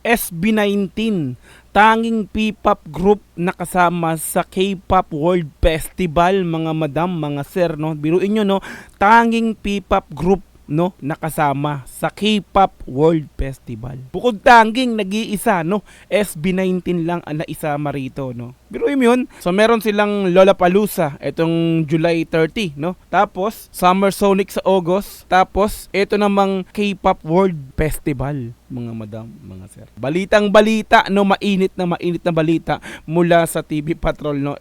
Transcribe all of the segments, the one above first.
SB19, tanging P-pop group na kasama sa K-pop World Festival, mga madam, mga sir, no? Biruin nyo, no? Tanging P-pop group, no, nakasama sa K-pop World Festival. Bukod tanging nag-iisa, no, SB19 lang ang naisama rito, no. Biruin mo yun. So meron silang Lollapalooza etong July 30, no. Tapos Summer Sonic sa August. Tapos ito namang K-pop World Festival, mga madam, mga sir. Balitang balita, no, mainit na balita mula sa TV Patrol, no,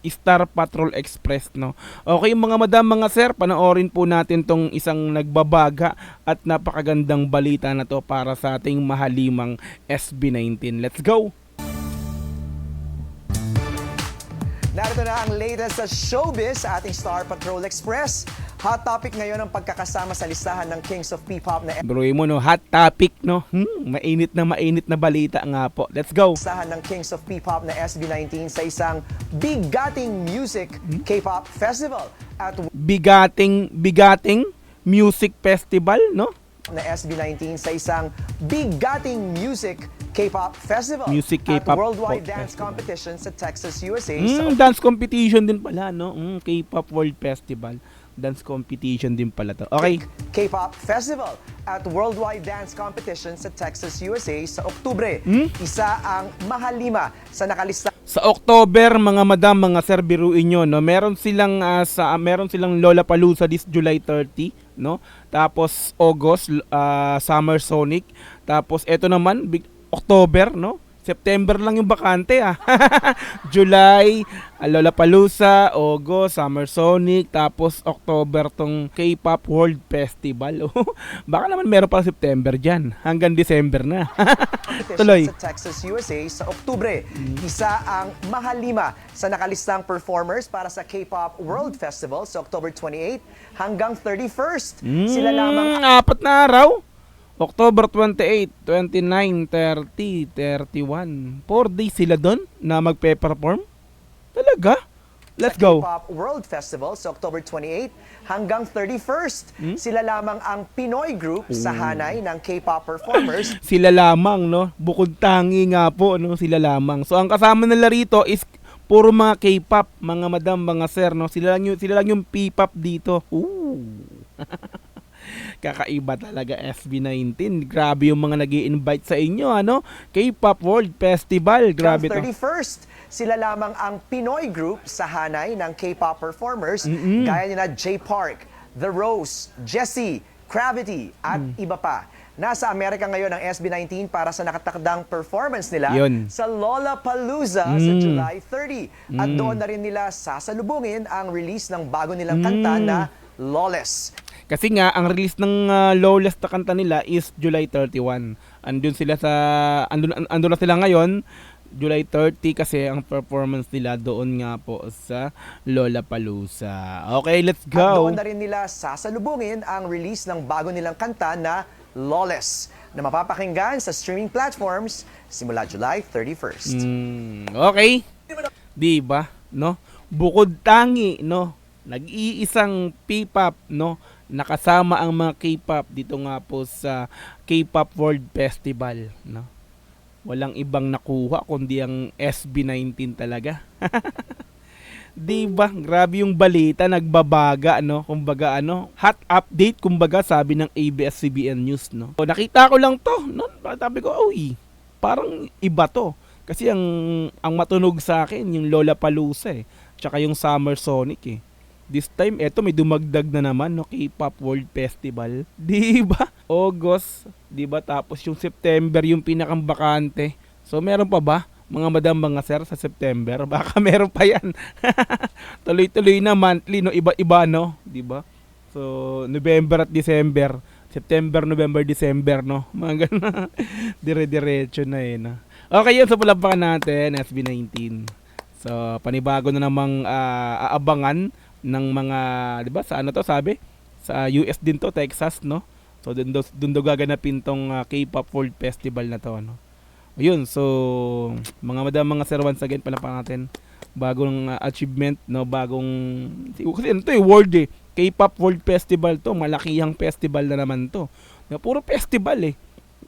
Star Patrol Express, no. Okay, mga madam, mga sir, panoorin po natin tong isang nagbabaga at napakagandang balita na to para sa ating mahalimang SB19. Let's go! Narito na ang latest sa showbiz sa ating Star Patrol Express. Hot topic ngayon ang pagkakasama sa listahan ng Kings of P-pop na Bro mo, no, hot topic, no. Mainit na balita nga po. Let's go. Listahan ng Kings of P-pop na SB19 sa isang bigating music K-pop festival at Bigating music festival, no? na SB19 sa isang bigating music K-pop festival Music at K-pop Worldwide Dance Festival. Competition sa Texas, USA. Dance competition din pala, no? K-pop World Festival. Dance competition din pala to. Okay. K-pop Festival at Worldwide Dance Competition sa Texas, USA sa Oktubre. Isa ang mahalima sa nakalista Sa October, mga madam, mga sir, biruin nyo, no? Meron silang Lollapalooza this July 30, no? Tapos August, Summer Sonic. Tapos eto naman, October, no? September lang yung bakante, July, Lollapalooza, August, Summer Sonic, tapos October tong K-pop World Festival. Baka naman meron pa September dyan, hanggang December na. Tuloy. sa Texas, USA sa Oktubre. Isa ang mahalima sa nakalistang performers para sa K-pop World Festival sa October 28 hanggang 31st. Sila lamang 4 na araw. October 28, 29, 30, 31. 4 days sila doon na magpe-perform? Talaga? Let's go. K-pop World Festival sa October 28 hanggang 31st. Sila lamang ang Pinoy group sa hanay ng K-pop performers. Sila lamang, no? Bukod tangi nga po, no? Sila lamang. So ang kasama nila rito is puro mga K-pop, mga madam, mga sir, no? Sila lang yung P-pop dito. Kakaiba talaga SB19. Grabe yung mga nag-i-invite sa inyo, ano? K-pop World Festival. Grabe to. 31st, sila lamang ang Pinoy group sa hanay ng K-pop performers gaya nila J Park, The Rose, Jessie, Gravity at iba pa. Nasa Amerika ngayon ang SB19 para sa nakatakdang performance nila sa Lollapalooza sa July 30. At doon na rin nila sasalubungin ang release ng bago nilang kanta na Lawless. Kasi nga, ang release ng Lawless na kanta nila is July 31. Andun na sila ngayon, July 30, kasi ang performance nila doon nga po sa Lollapalooza. Okay, let's go! At doon na rin nila sasalubungin ang release ng bago nilang kanta na Lawless na mapapakinggan sa streaming platforms simula July 31st. Okay. Diba? No? Bukod tangi, no? Nag-iisang P-pop, no? Nakasama ang mga K-pop dito nga po sa K-pop World Festival, no? Walang ibang nakuha kundi ang SB19 talaga. Diba? Grabe yung balita, nagbabaga, no? Kumbaga, ano, hot update, kumbaga, sabi ng ABS-CBN News, no? So, nakita ko lang to, no? Sabi ko, parang iba to. Kasi ang matunog sa akin, yung Lollapalooza, tsaka yung Summer Sonic, This time, eto may dumagdag na naman, no? K-pop World Festival. Diba? August, diba? Tapos yung September, yung pinakang bakante. So, meron pa ba? Mga madam, mga sir, sa September? Baka meron pa yan. Tuloy-tuloy na monthly, no? Iba-iba, no? Diba? So, November at December. September, November, December, no? Mga gano'n. Dire-diretso na, no? Okay, yun sa palampakan natin, SB19. So, panibago na namang aabangan ng mga, 'di ba? Sa ano to, sabi? Sa US din to, Texas, no? So doon daw gaganapin tong K-pop World Festival na to, no. Ayun, so mga madam, mga sir, once again pala pa natin bagong achievement, no, bagong kasi ano to, world K-pop World Festival to, malakihang festival na naman to. Na puro festival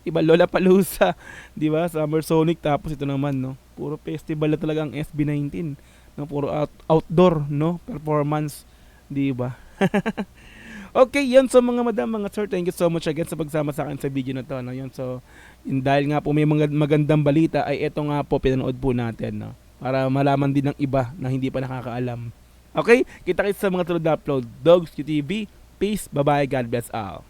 Iba Lollapalooza, 'di ba? Summer Sonic, tapos ito naman, no. Puro festival na talaga ang SB19, no. Puro outdoor, no, performance, 'di ba? Okay, yun. So mga madam, mga sir, thank you so much again sa pagsama sa akin sa video na to, no. Yun, so yun, dahil nga po may mga magandang balita, ay eto nga po pinanood po natin, no. Para malaman din ng iba na hindi pa nakakaalam. Okay, kita-kits sa mga tulad na upload. Dogs QTV, peace, bye-bye, God bless all.